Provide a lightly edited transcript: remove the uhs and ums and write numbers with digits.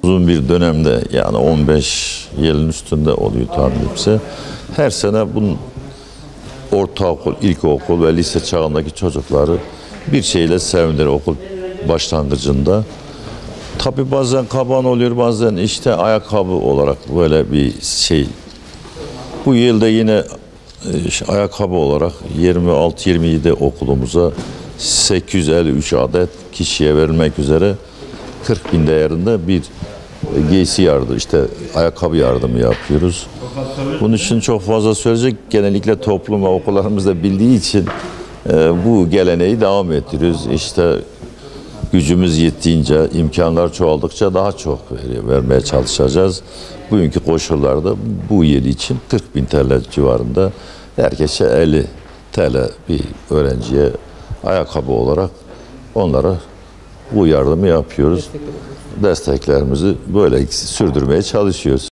Uzun bir dönemde, yani 15 yılın üstünde oluyor tahminimse. Her sene bunun ortaokul, ilkokul ve lise çağındaki çocukları bir şeyle sevindir okul başlangıcında. Tabii bazen kaban oluyor, bazen işte ayakkabı olarak böyle bir şey. Bu yılda yine ayakkabı olarak 26-27 okulumuza 853 adet kişiye verilmek üzere 40 bin değerinde bir giysi yardımı, işte ayakkabı yardımı yapıyoruz. Bunun için çok fazla söyleyecek, genellikle toplum ve okullarımız da bildiği için bu geleneği devam ettiriyoruz. İşte gücümüz yettiğince, imkanlar çoğaldıkça daha çok vermeye çalışacağız. Bugünkü koşullarda bu yıl için 40 bin TL civarında, herkese 50 TL bir öğrenciye ayakkabı olarak onlara bu yardımı yapıyoruz. Desteklerimizi böyle sürdürmeye çalışıyoruz.